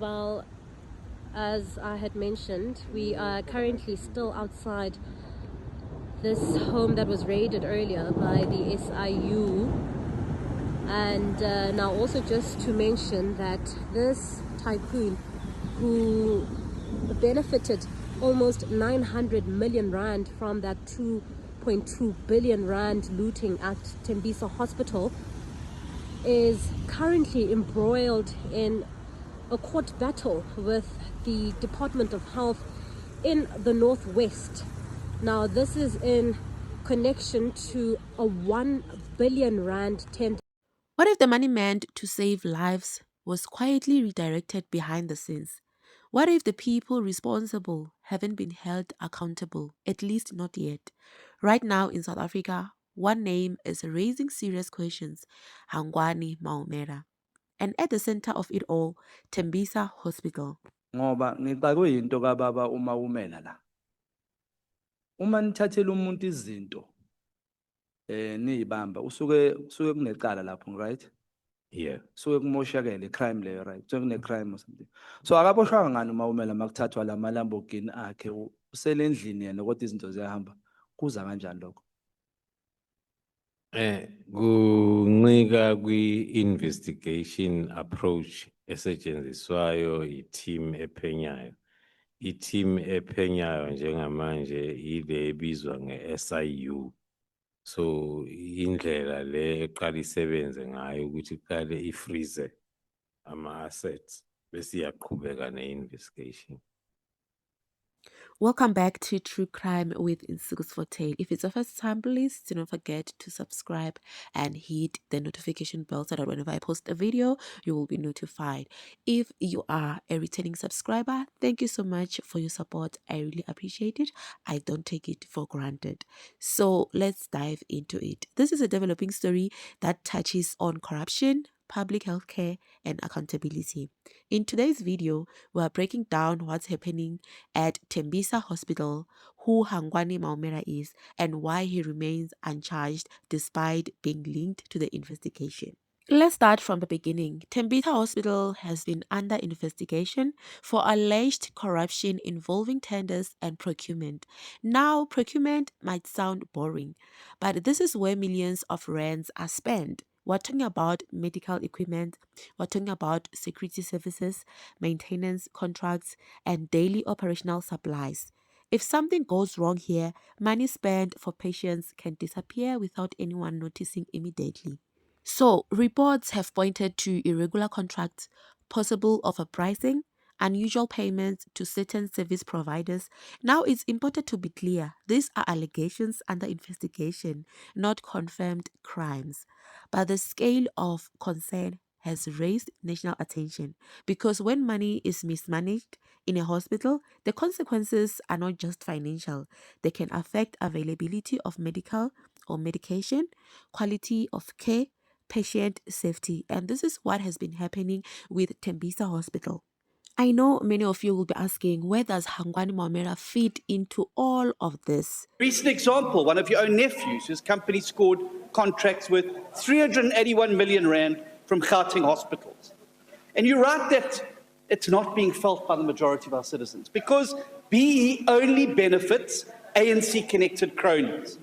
Well, as I had mentioned, we are currently still outside this home that was raided earlier by the SIU. And now also just to mention that this tycoon who benefited almost 900 million rand from that 2.2 billion rand looting at Tembisa Hospital is currently embroiled in a court battle with the Department of Health in the Northwest. Now this is in connection to a 1 billion rand tender. What if the money meant to save lives was quietly redirected behind the scenes? What if the people responsible haven't been held accountable, at least not yet? Right now in South Africa, one name is raising serious questions: Hangwani Malra. And at the center of it all, Tembisa Hospital. Ngoba ngicakwe yinto kababa uMaumela la. Uma nithathela umuntu izinto niyibamba usuke kunecala lapho, right? Yeah. Suke kumoshakele crime leyo, right? So kune crime or something. So akaboshwanga ngani uMaumela makuthathwa la Lamborghini akhe uselendlini yena kodwa izinto ziyahamba. Kuza kanjani lokho? Kuncika kwi-investigation approach esetshenziswayo i-team ephenyayo. I-team ephenyayo njengamanje ile ebizwa nge-SIU. So indlela le eqala isebenze ngayo ukuthi iqale ifreeze ama-assets bese iyaqhubeka ne-investigation. Welcome back to True Crime with Insukus for Tale. If it's your first time, please do not forget to subscribe and hit the notification bell so that whenever I post a video, you will be notified. If you are a returning subscriber, thank you so much for your support. I really appreciate it. I don't take it for granted. So let's dive into it. This is a developing story that touches on corruption, public health care, and accountability. In today's video, we are breaking down what's happening at Tembisa Hospital, who Hangani Malra is, and why he remains uncharged despite being linked to the investigation. Let's start from the beginning. Tembisa Hospital has been under investigation for alleged corruption involving tenders and procurement. Now, procurement might sound boring, but this is where millions of rands are spent. We're talking about medical equipment, we're talking about security services, maintenance contracts, and daily operational supplies. If something goes wrong here, money spent for patients can disappear without anyone noticing immediately. So, reports have pointed to irregular contracts, possible overpricing, unusual payments to certain service providers. Now, it's important to be clear, these are allegations under investigation, not confirmed crimes. But the scale of concern has raised national attention because when money is mismanaged in a hospital, the consequences are not just financial. They can affect availability of medical or medication, quality of care, patient safety. And this is what has been happening with Tembisa Hospital. I know many of you will be asking, where does Hangani Malra fit into all of this? Recent example, one of your own nephews, whose company scored contracts worth 381 million rand from Gauteng hospitals. And you write that it's not being felt by the majority of our citizens because BE only benefits ANC-connected cronies.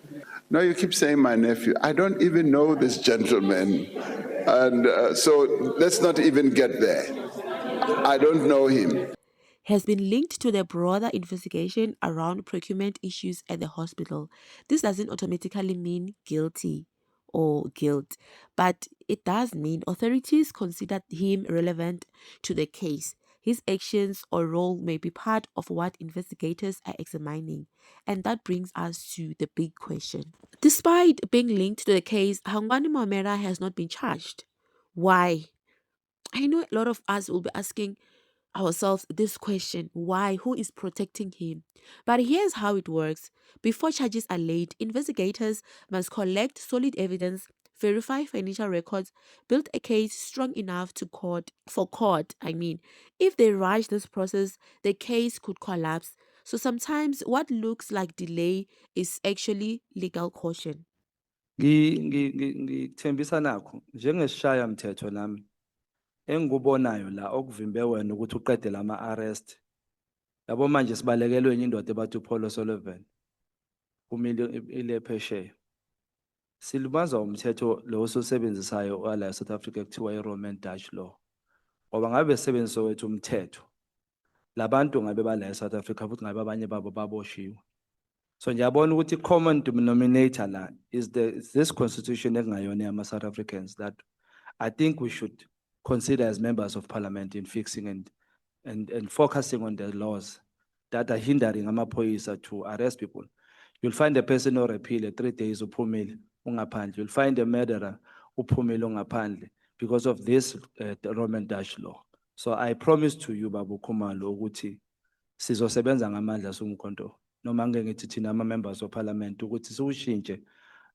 No, you keep saying my nephew. I don't even know this gentleman. And so let's not even get there. I don't know him. Has been linked to the broader investigation around procurement issues at the hospital. This doesn't automatically mean guilty or guilt, but it does mean authorities considered him relevant to the case. His actions or role may be part of what investigators are examining. And that brings us to the big question. Despite being linked to the case, Hangani Malra has not been charged. Why? I know a lot of us will be asking ourselves this question: why? Who is protecting him? But here's how it works. Before charges are laid, investigators must collect solid evidence, verify financial records, build a case strong enough to court. If they rush this process, the case could collapse. So sometimes what looks like delay is actually legal caution. Ngithembisa nakho njengesishaya mthetho nami engikubonayo la okuvimbe wena ukuthi uqede lama arrest. Yabo manje sibalekelwe enye indoda ebathi uPaulo Sullivan. Kumile ile phesheya. Silibaza umthetho lo osusebenzisayo wala South Africa kuthiwa iRoman Dutch law. Ngoba ngabe sebenzisa wethu umthetho. Labantu ngabe bala eSouth Africa futhi ngabe abanye babo baboshiwe. So ngiyabona ukuthi common denominator la is this constitution ekungayona yama South Africans that I think we should consider as members of parliament in fixing and focusing on the laws that are hindering amaphoyisa to arrest people. You'll find a person or repeal 3 days uphumile ungaphandle. You'll find a murderer uphumile ungaphandle because of this the Roman Dutch law. So I promise to you Babu Khumalo ukuthi sizosebenza ngamandla somkhonto noma ngeke ngithi thina ama members of parliament ukuthi siwushintshe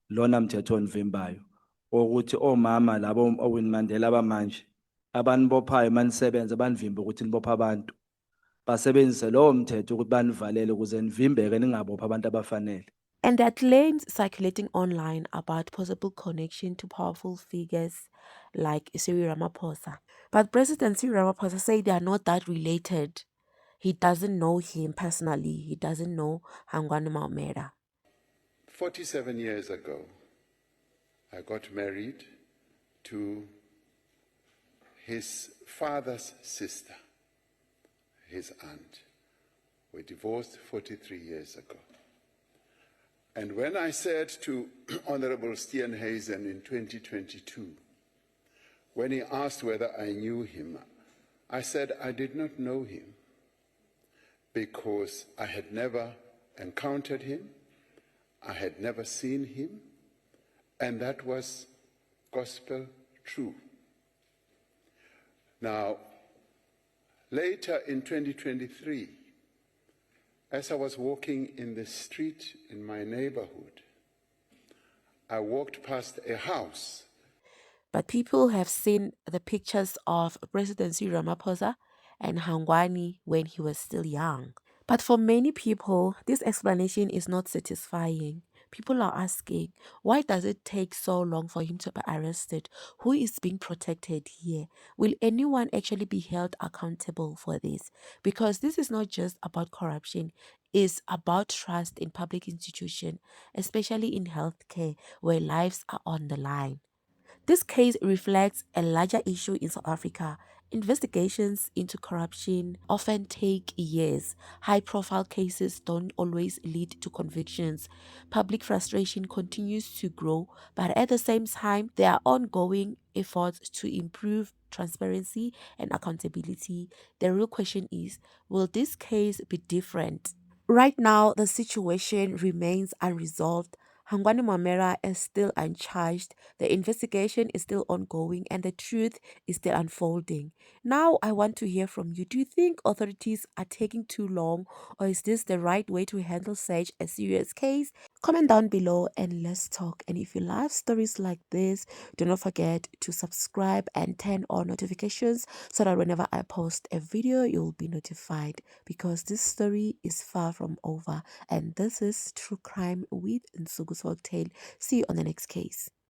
lona mthetho onivimbayo ukuthi omama labo Owen Mandela abamanje abanibophayo manisebenza banivimbe ukuthi nibopha abantu basebenzise lo mthetho ukuthi banivalele ukuze nivimbeke ningabopha abantu abafanele. And there are claims circulating online about possible connection to powerful figures like Cyril Ramaphosa. But President Cyril Ramaphosa said they are not that related. He doesn't know him personally. He doesn't know Hangani Malra. 47 years ago, I got married to his father's sister, his aunt. We divorced 43 years ago. And when I said to Honorable Steenhuisen in 2022, when he asked whether I knew him, I said I did not know him because I had never encountered him, I had never seen him, and that was gospel true. Now, later in 2023, as I was walking in the street in my neighborhood, I walked past a house. But people have seen the pictures of President Cyril Ramaphosa and Hangwani when he was still young. But for many people, this explanation is not satisfying. People are asking, why does it take so long for him to be arrested? Who is being protected here? Will anyone actually be held accountable for this? Because this is not just about corruption, it's about trust in public institutions, especially in healthcare, where lives are on the line. This case reflects a larger issue in South Africa. Investigations into corruption often take years. High-profile cases don't always lead to convictions. Public frustration continues to grow, but at the same time, there are ongoing efforts to improve transparency and accountability. The real question is, will this case be different? Right now, the situation remains unresolved. Hangani Malra is still uncharged, the investigation is still ongoing, and the truth is still unfolding. Now, I want to hear from you. Do you think authorities are taking too long, or is this the right way to handle such a serious case? Comment down below and let's talk. And if you love stories like this, do not forget to subscribe and turn on notifications so that whenever I post a video, you will be notified, because this story is far from over. And this is True Crime with Untouchable. See you on the next case.